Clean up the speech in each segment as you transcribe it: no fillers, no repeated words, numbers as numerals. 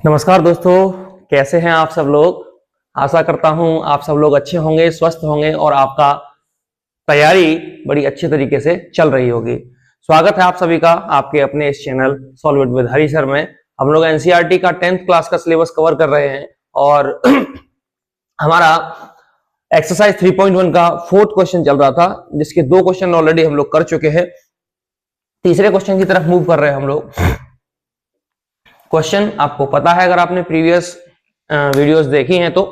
नमस्कार दोस्तों, कैसे हैं आप सब लोग। आशा करता हूं आप सब लोग अच्छे होंगे, स्वस्थ होंगे और आपका तैयारी बड़ी अच्छे तरीके से चल रही होगी। स्वागत है आप सभी का आपके अपने इस channel solve it with Hari sir में। हम लोग एनसीईआरटी का 10th क्लास का सिलेबस कवर कर रहे हैं और हमारा एक्सरसाइज 3.1 का 4th क्वेश्चन चल रहा था, जिसके 2 क्वेश्चन ऑलरेडी हम लोग कर चुके हैं। तीसरे क्वेश्चन की तरफ मूव कर रहे हैं हम लोग। क्वेश्चन आपको पता है, अगर आपने प्रीवियस वीडियोस देखी हैं तो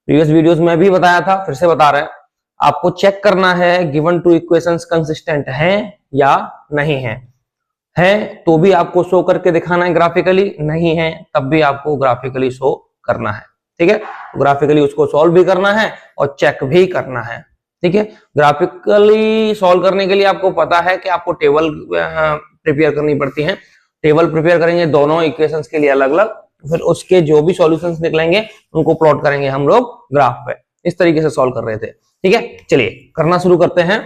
प्रीवियस वीडियोस में भी बताया था, फिर से बता रहे हैं। आपको चेक करना है गिवन टू इक्वेशंस कंसिस्टेंट हैं या नहीं हैं तो भी आपको शो करके दिखाना है ग्राफिकली, नहीं है तब भी आपको ग्राफिकली शो करना है। ठीक है, ग्राफिकली उसको सॉल्व भी करना है और चेक भी करना है। ठीक है, ग्राफिकली सॉल्व करने के लिए आपको पता है कि आपको टेबल प्रिपेयर करनी पड़ती है। टेबल प्रिपेयर करेंगे दोनों इक्वेशंस के लिए अलग अलग, फिर उसके जो भी सॉल्यूशंस निकलेंगे उनको प्लॉट करेंगे हम लोग ग्राफ पे। इस तरीके से सॉल्व कर रहे थे। ठीक है, चलिए करना शुरू करते हैं।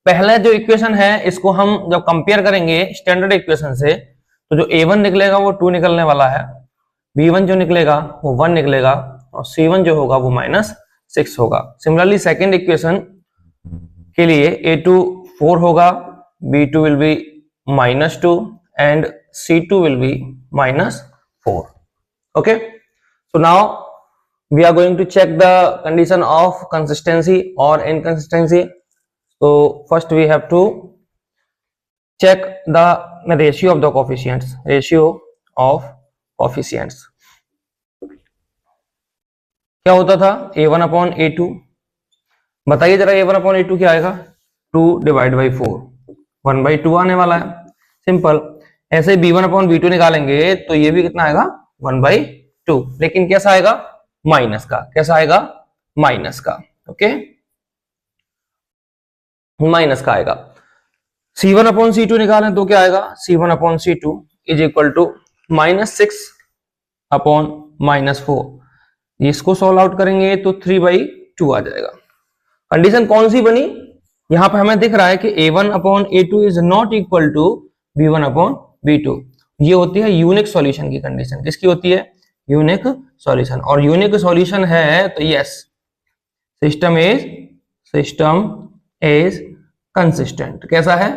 पहले जो इक्वेशन है इसको हम जब कंपेयर करेंगे स्टैंडर्ड इक्वेशन से, तो जो a1 निकलेगा वो 2 निकलने वाला है, b1 जो निकलेगा वो 1 निकलेगा और c1 जो होगा वो -6 होगा। सिमिलरली सेकेंड इक्वेशन के लिए a2 4 होगा, b2 will be -2 and C2 will be -4. Okay, so now we are going to check the condition of consistency or inconsistency. So first we have to check the ratio of the coefficients. Ratio of coefficients क्या होता था? a1 upon a2। बताइए जरा, a1 upon a2 क्या आएगा? 2 divide by 4, 1/2 आने वाला है। सिंपल। ऐसे b1 अपॉन b2 निकालेंगे तो ये भी कितना आएगा? 1/2, लेकिन कैसा आएगा? माइनस का। कैसा आएगा? माइनस का। ओके, माइनस का आएगा। c1 अपॉन c2 निकालें तो क्या आएगा? c1 upon c2 is equal to -6 upon -4। इसको सॉल्व आउट करेंगे तो 3/2 आ जाएगा। कंडीशन कौन सी बनी? यहां पे हमें दिख रहा है कि a1 upon a2 is not equal to b1 upon b2। ये होती है यूनिक सॉल्यूशन की कंडीशन। किसकी होती है? Unique solution. और यूनिक सॉल्यूशन है तो यस, सिस्टम इज कंसिस्टेंट। कैसा है?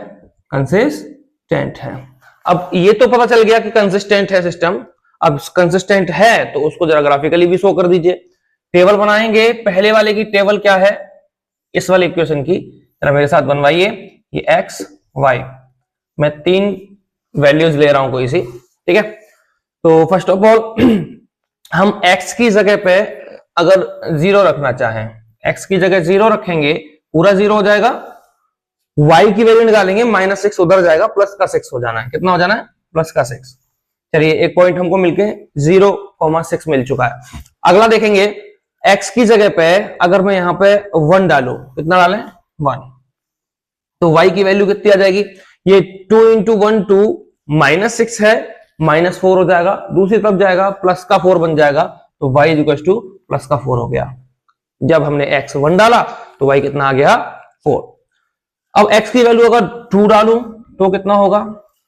कंसिस्टेंट है। अब ये तो पता चल गया कि कंसिस्टेंट है सिस्टम। अब कंसिस्टेंट है तो उसको जरा ग्राफिकली भी शो कर दीजिए। टेबल बनाएंगे। पहले वाले की टेबल क्या है? इस वाले इक्वेशन की जरा मेरे साथ बनवाइए। ये x y, मैं 3 वैल्यूज ले रहा हूं कोई सी। ठीक है, तो फर्स्ट ऑफ ऑल हम x की जगह पे अगर 0 रखना चाहें, x की जगह 0 रखेंगे, पूरा 0 हो जाएगा। y की वैल्यू निकालेंगे, -6 उधर जाएगा, +6 हो जाना है। कितना हो जाना है? +6। चलिए एक पॉइंट हमको मिलके 0,6 मिल चुका है। अगला देखेंगे, x की जगह पे अगर मैं यहां पे 1 डालू, कितना डालें? 1, तो y की वैल्यू कितनी आ जाएगी? ये 2 × 1 2 -6 है, -4 हो जाएगा। दूसरी तरफ जाएगा, प्लस का 4 बन जाएगा, तो y = प्लस का 4 हो गया। जब हमने x 1 डाला तो y कितना आ गया? 4। अब x की वैल्यू अगर 2 डालूं तो कितना होगा?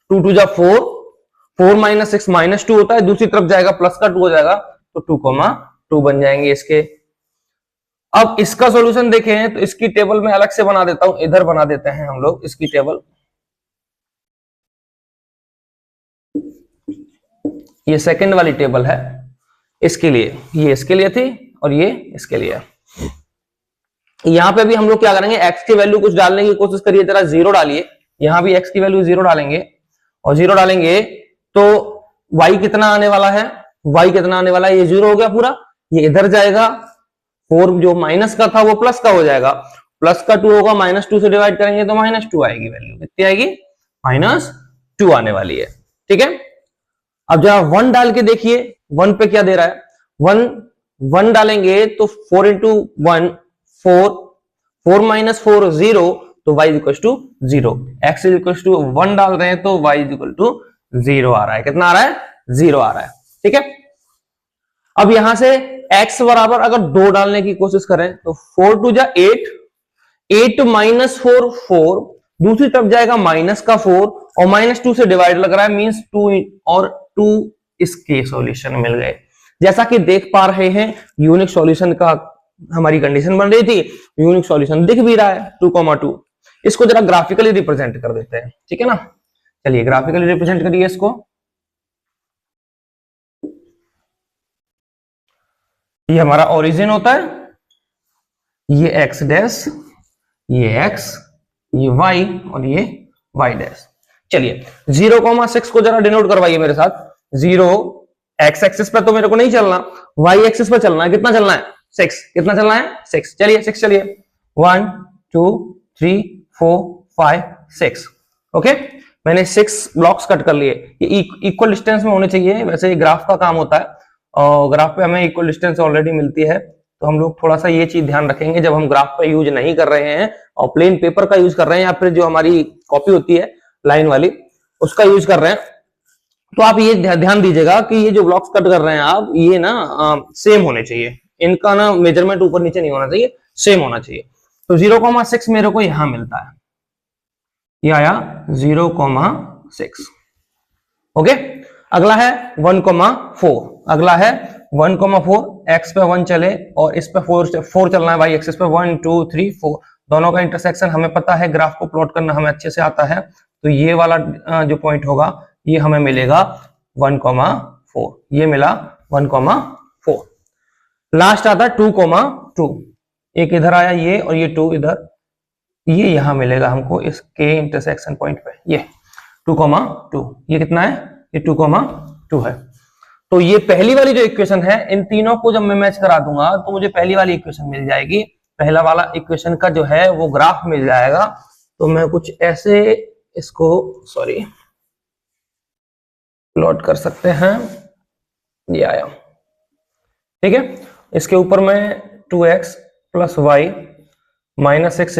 2 2 जा 4, 4 - 6 -2 होता है। दूसरी तरफ जाएगा, प्लस का 2 हो जाएगा, तो 2,2 बन जाएंगे इसके। अब इसका सॉल्यूशन देखें तो इसकी टेबल में अलग से बना देता हूं, इधर बना देते हैं हम लोग इसकी टेबल। ये सेकंड वाली टेबल है इसके लिए, ये इसके लिए थी और ये इसके लिए। यहां पे भी हम लोग क्या करेंगे? x की वैल्यू कुछ डालने की कोशिश करिए, जरा 0 डालिए। यहां भी x की वैल्यू 0 डालेंगे और 0 डालेंगे तो y कितना आने वाला है? y कितना आने वाला है? ये 0 हो गया पूरा। ये इधर जाएगा, 4 जो माइनस का था वो प्लस का हो जाएगा, प्लस का 2 होगा, -2 से डिवाइड करेंगे तो -2 आएगी। वैल्यू कितनी आएगी? -2 आने वाली है। ठीक है, अब जरा 1 डाल के देखिए, 1 पे क्या दे रहा है? 1 डालेंगे तो 4 × 1 4, 4 - 4 0, तो y = 0। x = 1 डाल रहे हैं तो y = 0 आ रहा है। कितना आ रहा है? 0 आ रहा है। ठीक है, अब यहां से x बराबर अगर 2 डालने की कोशिश करें तो 4 2 जा 8, 8 - 4 4, दूसरी तरफ जाएगा -4 और -2 से डिवाइड लग रहा है, मींस 2 और 2 इसके सॉल्यूशन मिल गए। जैसा कि देख पा रहे हैं यूनिक सॉल्यूशन का हमारी कंडीशन बन रही थी, यूनिक सॉल्यूशन दिख भी रहा है 2,2। इसको जरा ग्राफिकली रिप्रेजेंट कर देते हैं, ठीक है ना। चलिए ग्राफिकली रिप्रेजेंट करिए इसको। ये हमारा ओरिजिन होता है, ये एक्स डैश, ये एक्स, ये वाई और ये वाई डैश। चलिए 0,6 को जरा डिनोट करवाइए मेरे साथ। 0 एक्स एक्सिस पर तो मेरे को नहीं चलना, वाई एक्सिस पर चलना है। कितना चलना है? 6। कितना चलना है? 6। चलिए 6 चलिए 1 2 3 4 5 6। ओके, मैंने 6 ब्लॉक्स कट कर लिए। ये इक्वल डिस्टेंस में होने चाहिए, वैसे ग्राफ का काम होता है और ग्राफ पे हमें इक्वल डिस्टेंस ऑलरेडी मिलती है, तो हम लोग थोड़ा सा ये चीज ध्यान रखेंगे जब हम ग्राफ पे यूज नहीं कर रहे हैं और प्लेन पेपर का यूज कर रहे हैं या फिर जो हमारी कॉपी होती है लाइन वाली उसका यूज कर रहे हैं, तो आप ये ध्यान दीजिएगा कि ये जो ब्लॉक्स कट कर रहे हैं आप, ये ना सेम होने चाहिए, इनका ना मेजरमेंट ऊपर नीचे नहीं होना चाहिए, सेम होना चाहिए। तो 0,6 मेरे को यहां मिलता है, ये आया 0,6। ओके, अगला है 1,4। अगला है 1,4। एक्स पे 1 चले और इस पे 4 चलना है, वाई एक्सिस पे 1 2 3 4, दोनों का इंटरसेक्शन हमें पता है, ग्राफ को प्लॉट करना हमें अच्छे से आता है। तो ये वाला जो पॉइंट होगा ये हमें मिलेगा 1,4, ये मिला 1,4। लास्ट आता है 2,2। एक इधर आया ये और ये 2 इधर, ये यहां मिलेगा हमको इसके इंटरसेक्शन पॉइंट पे, ये 2,2। ये कितना है? ये 2,2 है। तो ये पहली वाली जो इक्वेशन है, इन तीनों को जब मैं मैच करा दूंगा तो मुझे पहली वाली इक्वेशन मिल जाएगी। पहला वाला इक्वेशन का जो है वो ग्राफ मिल जाएगा। तो मैं कुछ ऐसे इसको प्लॉट कर सकते हैं, ये आया, ठीक है। इसके ऊपर मैं 2x + y - x =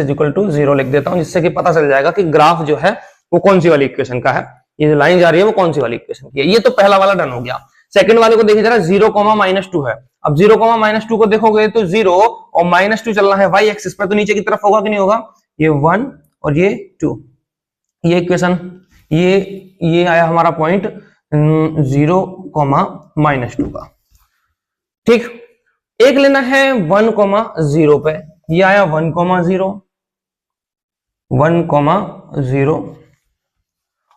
0 लिख देता हूं, जिससे कि पता चल जाएगा कि ग्राफ जो है वो कौन सी वाली इक्वेशन का है, ये जो लाइन जा रही है वो कौन सी वाली इक्वेशन की है। ये तो पहला वाला डन हो गया। सेकंड वाले को देखिए जरा, 0,-2 है। अब 0,-2 को देखोगे तो 0 और -2 चलना है वाई एक्सिस पर, तो नीचे की तरफ होगा कि नहीं होगा? ये 1 और ये 2, ये इक्वेशन, ये आया हमारा पॉइंट 0,-2 का। ठीक, एक लेना है 1,0 पे, ये आया 1,0, 1,0,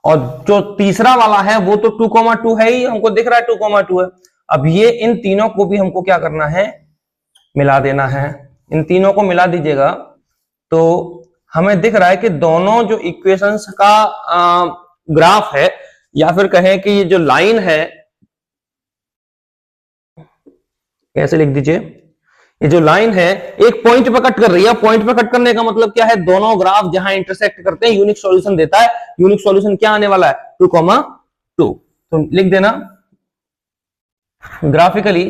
और जो तीसरा वाला है वो तो 2,2 है ही, हमको दिख रहा है 2,2 है। अब ये इन तीनों को भी हमको क्या करना है? मिला देना है। इन तीनों को मिला दीजिएगा तो हमें दिख रहा है कि दोनों जो इक्वेशंस का ग्राफ है, या फिर कहें कि ये जो लाइन है, कैसे लिख दीजिए, ये जो लाइन है एक पॉइंट पे कट कर रही है। पॉइंट पे कट करने का मतलब क्या है? दोनों ग्राफ जहां इंटरसेक्ट करते हैं यूनिक सॉल्यूशन देता है। यूनिक सॉल्यूशन क्या आने वाला है? 2,2। तो लिख देना graphically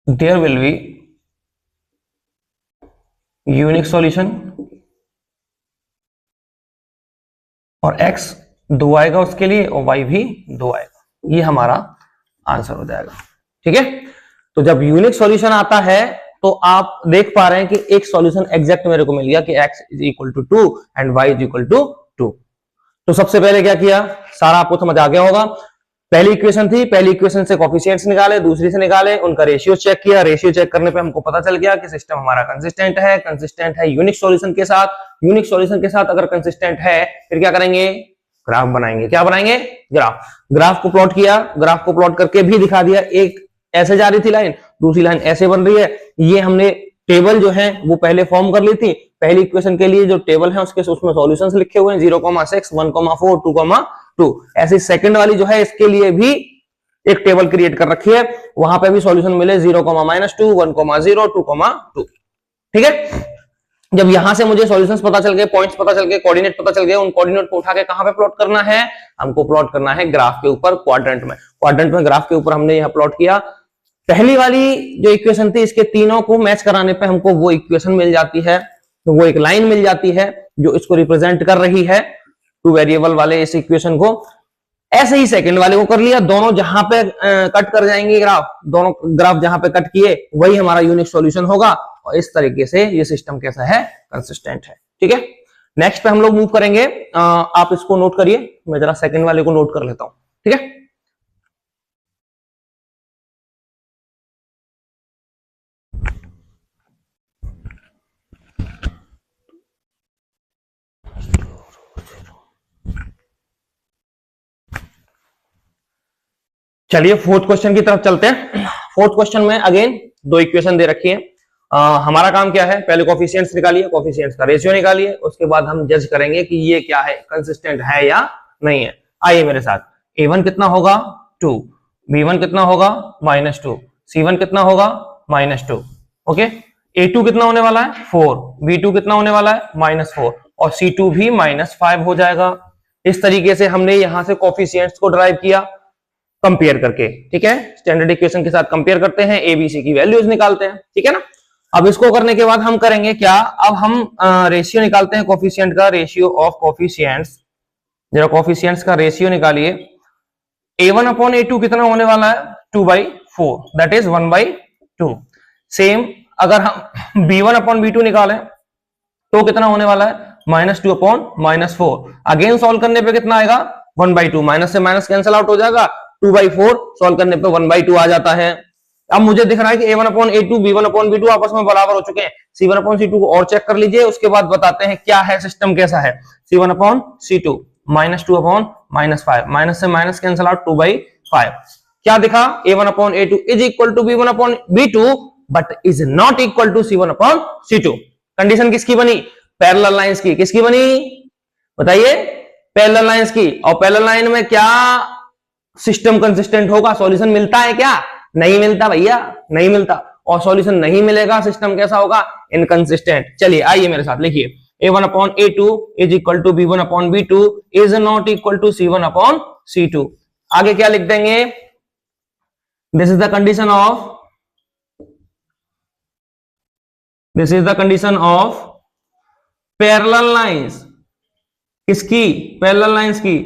there will be unique solution और x 2 आएगा उसके लिए और y भी 2 आएगा। ये हमारा आंसर हो जाएगा, ठीक है। तो जब यूनिक सॉल्यूशन आता है तो आप देख पा रहे हैं कि एक सॉल्यूशन एग्जैक्ट मेरे को मिल गया कि x = 2 एंड y = 2। तो सबसे पहले क्या किया, सारा आपको समझ आ गया होगा। पहली इक्वेशन थी, पहली इक्वेशन से कोफिशिएंट्स निकाले, दूसरी से निकाले, उनका रेशियो चेक किया। रेशियो चेक करने पे हमको पता चल गया कि सिस्टम हमारा कंसिस्टेंट है यूनिक सॉल्यूशन के साथ। यूनिक सॉल्यूशन के साथ अगर कंसिस्टेंट है फिर क्या करेंगे? ग्राफ बनाएंगे। क्या बनाएंगे? ग्राफ को प्लॉट किया, ग्राफ को प्लॉट करके भी दिखा दिया। एक ऐसे जा रही थी लाइन, दूसरी लाइन ऐसे बन रही है। ये हमने टेबल जो है वो पहले फॉर्म कर ली थी। पहली इक्वेशन के लिए जो टेबल है उसमें सॉल्यूशंस लिखे हुए हैं 0,6, 1,4, 2,2। ऐसे सेकंड वाली जो है इसके लिए भी एक टेबल क्रिएट कर रखी है, वहां पे भी सॉल्यूशन मिले 0,-2, 1,0, 2,2। ठीक है। जब यहां से मुझे सॉल्यूशंस पता चल गए, पॉइंट्स पता चल गए, कोऑर्डिनेट पता चल गए, उन कोऑर्डिनेट को उठा के कहां पे प्लॉट करना है? हमको प्लॉट करना है ग्राफ के ऊपर, क्वाड्रेंट में। क्वाड्रेंट में ग्राफ के ऊपर हमने यहां प्लॉट किया। पहली वाली जो इक्वेशन थी इसके तीनों को मैच कराने पे हमको वो इक्वेशन मिल जाती है, तो वो एक लाइन मिल जाती है जो इसको रिप्रेजेंट कर रही है, 2 वेरिएबल वाले इस इक्वेशन को। ऐसे ही सेकंड वाले को कर लिया, दोनों जहां पे कट कर जाएंगे ग्राफ, दोनों ग्राफ जहां पे कट किए वही हमारा यूनिक सॉल्यूशन होगा। और इस तरीके से ये सिस्टम कैसा है? कंसिस्टेंट है। ठीक है। नेक्स्ट पे हम लोग मूव करेंगे। आप इसको नोट करिए, मैं जरा सेकंड वाले को नोट कर लेता हूं, ठीक है। चलिए फोर्थ क्वेश्चन की तरफ चलते हैं। फोर्थ क्वेश्चन में अगेन दो इक्वेशन दे रखी है। हमारा काम क्या है, पहले कोफिशिएंट्स निकालिए, कोफिशिएंट्स का रेशियो निकालिए, उसके बाद हम जज करेंगे कि ये क्या है, कंसिस्टेंट है या नहीं है। आइए मेरे साथ। a1 कितना होगा 2, b1 कितना होगा -2, c1 कितना होगा -2, ओके। a2 कितना होने वाला है 4, b2 कितना होने वाला है -4 और c2 भी -5 हो जाएगा। इस तरीके से हमने यहां से कोफिशिएंट्स को ड्राइव किया कंपेयर करके, ठीक है। स्टैंडर्ड इक्वेशन के साथ कंपेयर करते हैं, एबीसी की वैल्यूज निकालते हैं, ठीक है ना। अब इसको करने के बाद हम करेंगे क्या, अब हम रेशियो निकालते हैं कोफिशिएंट का, रेशियो ऑफ कोफिशिएंट्स। जरा कोफिशिएंट्स का रेशियो निकालिए। a1 अपॉन a2 कितना होने वाला है 2/4, दैट इज 1/2। सेम अगर हम b1 अपॉन b2 निकालें तो कितना होने वाला है -2 अपॉन -4। अगेन सॉल्व करने पे कितना आएगा 1/2, माइनस से माइनस कैंसिल आउट हो जाएगा, 2/4 सॉल्व करने पे 1/2 आ जाता है। अब मुझे दिख रहा है कि a1 upon a2 b1 upon b2 आपस में बराबर हो चुके हैं। c1 अपॉन c2 को और चेक कर लीजिए, उसके बाद बताते हैं क्या है, सिस्टम कैसा है। c1 upon c2 -2 upon -5, minus से माइनस कैंसिल आउट 2/5। क्या दिखा, a1 upon a2 is equal to b1 upon b2 but is not equal to c1 upon c2। Condition किसकी बनी, पैरेलल लाइंस की। किसकी बनी बताइए, पैरेलल लाइंस की। और पैरेलल लाइन में क्या सिस्टम कंसिस्टेंट होगा, सॉल्यूशन मिलता है क्या, नहीं मिलता भैया, नहीं मिलता। और सॉल्यूशन नहीं मिलेगा, सिस्टम कैसा होगा, इनकंसिस्टेंट। चलिए आइए मेरे साथ लिखिए, a1 upon a2 is equal to b1 upon b2 is not equal to c1 upon c2। आगे क्या लिख देंगे, this is the condition of, this is the condition of parallel lines. किसकी, पैरेलल लाइंस की।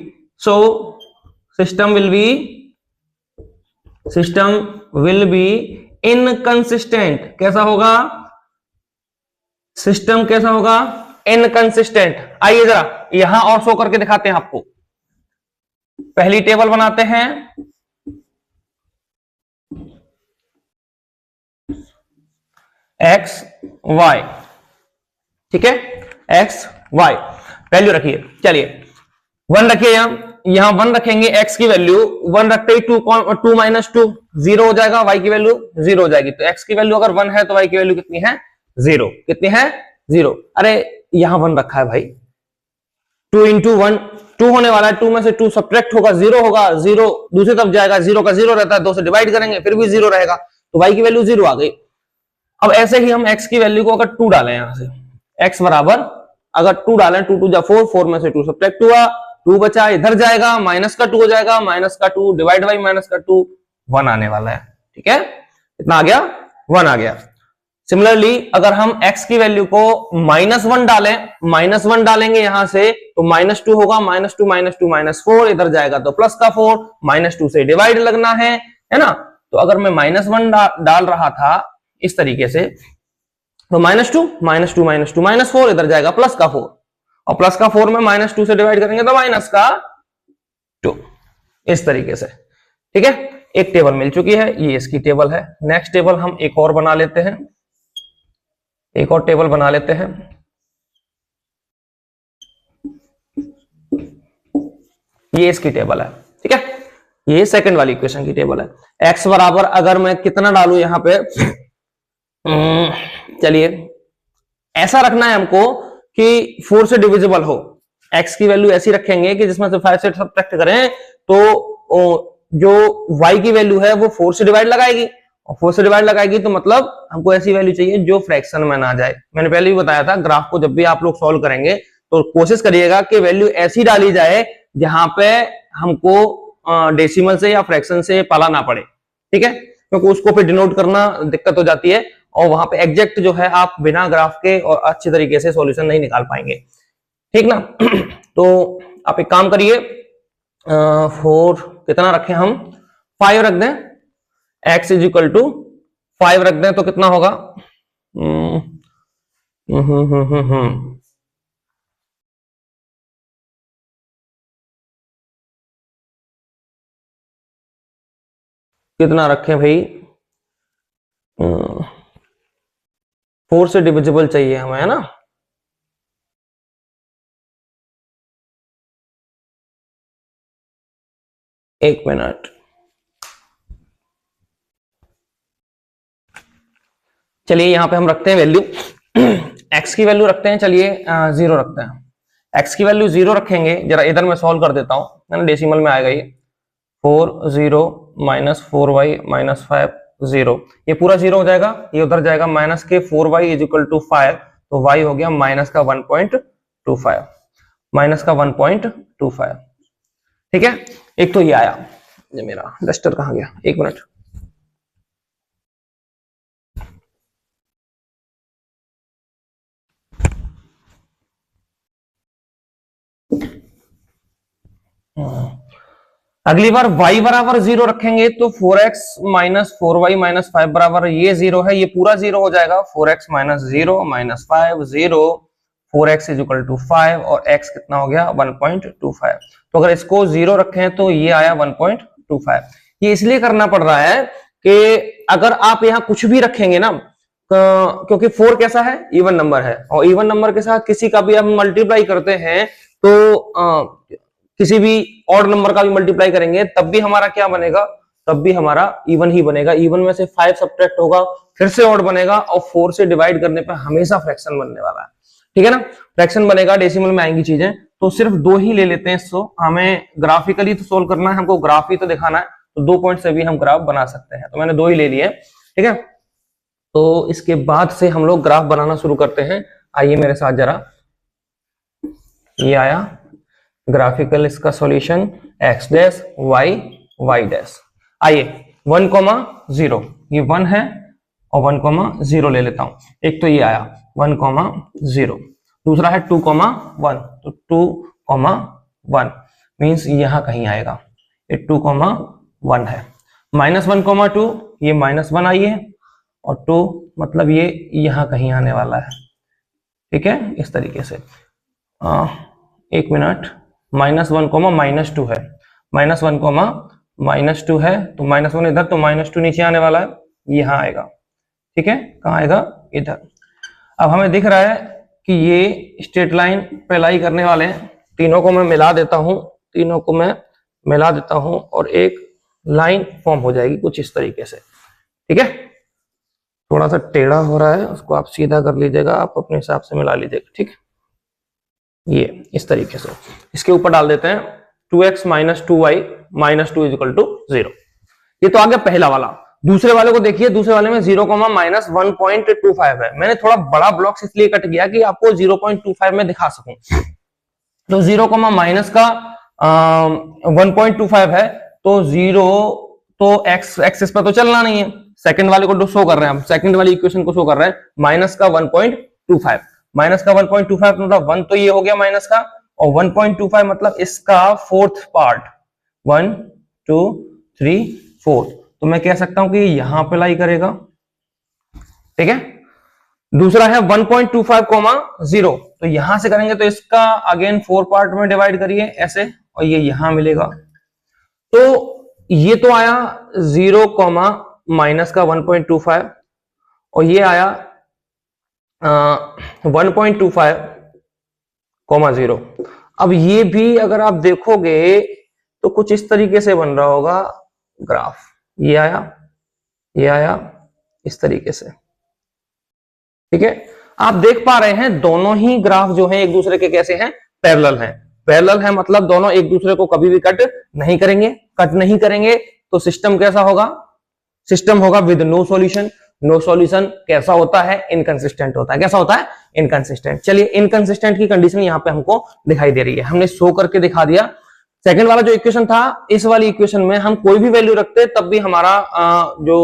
So system will be inconsistent. कैसा होगा, system कैसा होगा, इनकंसिस्टेंट। आइए जरा यहां और शो करके दिखाते हैं आपको। पहली टेबल बनाते हैं, एक्स वाई, ठीक है, एक्स वाई वैल्यू रखिए। चलिए 1 रखिए, यहां 1 रखेंगे, x की वैल्यू 1 रखते ही 2 माइनस 2 0 हो जाएगा, y की वैल्यू 0 हो जाएगी। तो x की वैल्यू अगर 1 है तो y की वैल्यू कितनी है 0, कितनी है 0। अरे यहां 1 रखा है भाई, 2 इंटू 1 2 होने वाला है, 2 में से 2 सब्ट्रैक्ट होगा 0 होगा, 0 दूसरी तरफ जाएगा, 0 का 0 रहता है, 2 से डिवाइड करेंगे फिर भी 0 रहेगा, तो y की वैल्यू 0 आ गई। अब ऐसे ही हम x की वैल्यू को अगर 2 डालें, यहां से x बराबर अगर 2 डालें, 2 2 जा 4, 4 में से 2 सब्ट्रैक्ट हुआ, 2 बचा, इधर जाएगा, माइनस का 2 हो जाएगा, माइनस का 2 डिवाइड बाई माइनस का 2 1 आने वाला है, ठीक है। कितना आ गया 1 आ गया। सिमिलरली अगर हम x की वैल्यू को -1 डालें, -1 डालेंगे यहां से तो -2 होगा, -2 -4 इधर जाएगा तो प्लस का 4, -2 से डिवाइड लगना है ना। तो अगर मैं -1 डाल रहा था इस तरीके से, तो -2 -4 इधर जाएगा प्लस का 4, और प्लस का 4 में -2 से डिवाइड करेंगे तो माइनस का 2, इस तरीके से, ठीक है। एक टेबल मिल चुकी है, ये इसकी टेबल है। नेक्स्ट टेबल हम एक और बना लेते हैं, एक और टेबल बना लेते हैं। ये इसकी टेबल है, ठीक है, ये सेकंड वाली इक्वेशन की टेबल है। x बराबर अगर मैं कितना डालू यहां पे, चलिए ऐसा रखना है हमको कि 4 से डिविजिबल हो। x की वैल्यू ऐसी रखेंगे कि जिसमें से 5 से सब्ट्रैक्ट करें तो जो y की वैल्यू है वो 4 से डिवाइड लगाएगी, और 4 से डिवाइड लगाएगी तो मतलब हमको ऐसी वैल्यू चाहिए जो फ्रैक्शन में ना जाए। मैंने पहले भी बताया था, ग्राफ को जब भी आप लोग सॉल्व करेंगे तो कोशिश करिएगा कि वैल्यू ऐसी डाली जाए जहां पे हमको डेसिमल से या फ्रैक्शन से पाला ना पड़े, ठीक है, क्योंकि उसको फिर डिनोट करना दिक्कत हो जाती है, और वहां पे एग्जैक्ट जो है आप बिना ग्राफ के और अच्छी तरीके से सॉल्यूशन नहीं निकाल पाएंगे, ठीक ना। तो आप एक काम करिए, 4 कितना रखें हम, 5 रख दें, x इज इक्वल टू 5 रख दें तो कितना होगा, कितना रखें भाई, 4 से डिविजिबल चाहिए हमें, है ना। एक मिनट, चलिए यहां पे हम रखते हैं वैल्यू x की वैल्यू रखते हैं, चलिए 0 रखते हैं। x की वैल्यू 0 रखेंगे, जरा इधर मैं सॉल्व कर देता हूं, है ना, डेसिमल में आएगा ये 4 0 माइनस 4y माइनस 5 0, ये पूरा 0 हो जाएगा, ये उधर जाएगा माइनस के 4y इज इक्वल टू 5, तो y हो गया माइनस का 1.25, माइनस का 1.25। ठीक है, एक तो ये आया, ये मेरा डस्टर कहाँ गया, एक मिनट। अगली बार y बराबर 0 रखेंगे तो 4x माइनस 4y माइनस 5 बराबर ये 0 है, ये पूरा 0 हो जाएगा, 4x minus 0 minus 5 0, 4x is equal to 5 और x कितना हो गया 1.25। तो अगर इसको 0 रखें तो ये आया 1.25। ये इसलिए करना पड़ रहा है कि अगर आप यहाँ कुछ भी रखेंगे ना, क्योंकि 4 कैसा है, इवन नंबर है, और इवन नंबर के साथ किसी का भी हम मल्टीप्लाई करते हैं तो किसी भी ऑड नंबर का भी मल्टीप्लाई करेंगे तब भी हमारा क्या बनेगा, तब भी हमारा इवन ही बनेगा। इवन में से 5 सब्ट्रैक्ट होगा, फिर से ऑड बनेगा, और 4 से डिवाइड करने पे हमेशा फ्रैक्शन बनने वाला है। ठीक है ना, फ्रैक्शन बनेगा, डेसिमल में आएंगी चीजें, तो सिर्फ 2 ही ले लेते हैं इसको। हमें ग्राफिकली तो सोल्व करना है, हमको ग्राफ ही तो दिखाना है, तो 2 पॉइंट से भी हम ग्राफ बना सकते हैं, तो मैंने 2 ही ले लिए। ठीक है, तो इसके बाद से हम लोग ग्राफ बनाना शुरू करते हैं। आइए मेरे साथ जरा, ये आया ग्राफिकल इसका solution x dash y dash. आइए 1,0, ये 1 है और 1,0 ले लेता हूं। एक तो ये आया 1,0, दूसरा है 2,1, तो 2,1 मीन्स यहां कहीं आएगा, ये 2,1 है। माइनस 1,2, ये -1 आई है, और 2 मतलब ये यहां कहीं आने वाला है। ठीक है, इस तरीके से एक मिनट, -1, -2 है, -1, -2 है, तो -1 इधर, तो -2 नीचे आने वाला है, यहां आएगा। ठीक है, कहां आएगा, इधर। अब हमें दिख रहा है कि ये स्ट्रेट लाइन पे लाई करने वाले हैं, तीनों को मैं मिला देता हूं, तीनों को मैं मिला देता हूं और एक लाइन फॉर्म हो जाएगी कुछ इस तरीके से। ठीक है, थोड़ा सा टेढ़ा हो रहा है, उसको आप सीधा कर लीजिएगा, आप अपने हिसाब से मिला लीजिएगा। ठीक है, ये इस तरीके से इसके ऊपर डाल देते हैं 2x minus 2y minus 2 is equal to 0। ये तो आ गया पहला वाला। दूसरे वाले को देखिए, दूसरे वाले में 0, माइनस 1.25 है। मैंने थोड़ा बड़ा ब्लॉक्स इसलिए कट किया कि आपको 0.25 में दिखा सकूं। तो 0, माइनस का 1.25 है, तो 0 तो x एक्सिस पर तो चलना नहीं है, सेकंड वाले को शो कर रहे हैं हम, सेकंड वाली इक्वेशन को शो कर रहे हैं, माइनस का 1.25, माइनस का 1.25 मतलब 1 तो ये हो गया माइनस का, और 1.25 मतलब इसका 4th पार्ट, 1 2 3 4, तो मैं कह सकता हूं कि यहां पे लाई करेगा। ठीक है, दूसरा है 1.25, 0, तो यहां से करेंगे तो इसका अगेन 4 पार्ट में डिवाइड करिए ऐसे, और ये यहां मिलेगा। तो ये तो आया 0, माइनस का 1.25, और ये आया 1.25, 0। अब ये भी अगर आप देखोगे तो कुछ इस तरीके से बन रहा होगा ग्राफ, ये आया इस तरीके से। ठीक है, आप देख पा रहे हैं दोनों ही ग्राफ जो हैं एक दूसरे के कैसे हैं, पैरेलल हैं। पैरेलल है मतलब दोनों एक दूसरे को कभी भी कट नहीं करेंगे, तो सिस्टम कैसा होगा, सिस्टम होगा with no solution. No solution कैसा होता है, इनकंसिस्टेंट होता है। कैसा होता है, इनकंसिस्टेंट। चलिए इनकंसिस्टेंट की कंडीशन यहां पे हमको दिखाई दे रही है, हमने शो करके दिखा दिया। सेकंड वाला जो इक्वेशन था, इस वाली इक्वेशन में हम कोई भी वैल्यू रखते तब भी हमारा जो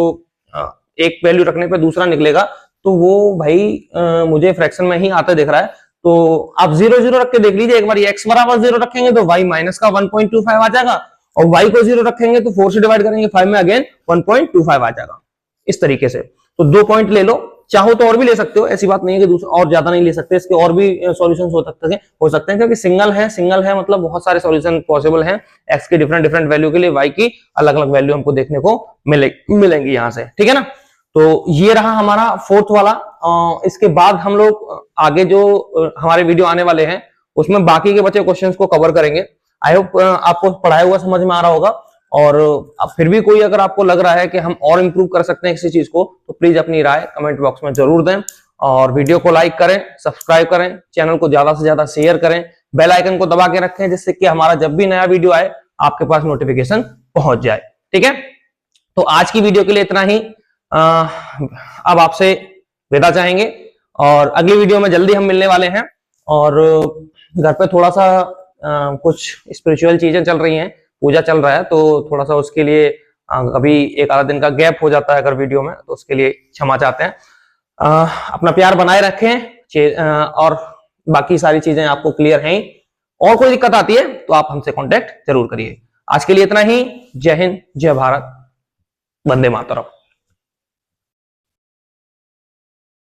एक वैल्यू रखने पे दूसरा निकलेगा, तो वो भाई मुझे फ्रैक्शन में ही आता दिख रहा है। तो आप 0 0 रख के देख लीजिए एक बार, x बराबर 0 रखेंगे तो y माइनस का 1.25 आ जाएगा, और y को 0 रखेंगे तो 4 से डिवाइड करेंगे 5 में अगेन 1.25 आ जाएगा। इस तरीके से तो 2 पॉइंट ले लो, चाहो तो और भी ले सकते हो, ऐसी बात नहीं है कि दूसरा और ज्यादा नहीं ले सकते, इसके और भी सॉल्यूशंस हो सकते हैं क्योंकि सिंगल है मतलब बहुत सारे सॉल्यूशन पॉसिबल हैं। एक्स की डिफरेंट डिफरेंट वैल्यू के लिए वाई की अलग अलग वैल्यू हमको देखने को मिलेंगी यहाँ से, ठीक है ना। तो ये रहा हमारा फोर्थ वाला। इसके बाद हम लोग आगे जो हमारे वीडियो आने वाले हैं उसमें बाकी के बचे क्वेश्चंस को कवर करेंगे। आई होप आपको पढ़ाया हुआ समझ में आ रहा होगा, और अब फिर भी कोई अगर आपको लग रहा है कि हम और इंप्रूव कर सकते हैं किसी चीज को, तो प्लीज अपनी राय कमेंट बॉक्स में जरूर दें, और वीडियो को लाइक करें, सब्सक्राइब करें, चैनल को ज्यादा से ज्यादा शेयर करें, बेल आइकन को दबा के रखें जिससे कि हमारा जब भी नया वीडियो आए आपके पास नोटिफिकेशन पहुंच जाए, ठीक है। तो आज की वीडियो के लिए इतना ही। अब आपसे विदा चाहेंगे, और अगली वीडियो में जल्दी हम मिलने वाले हैं। और घर पे थोड़ा सा कुछ स्पिरिचुअल चीजें चल रही हैं, पूजा चल रहा है, तो थोड़ा सा उसके लिए कभी एक आधा दिन का गैप हो जाता है अगर वीडियो में, तो उसके लिए क्षमा चाहते हैं। अपना प्यार बनाए रखें, और बाकी सारी चीजें आपको क्लियर हैं। और कोई दिक्कत आती है तो आप हमसे कांटेक्ट जरूर करिए। आज के लिए इतना ही। जय हिंद, जय भारत, वंदे मातरम।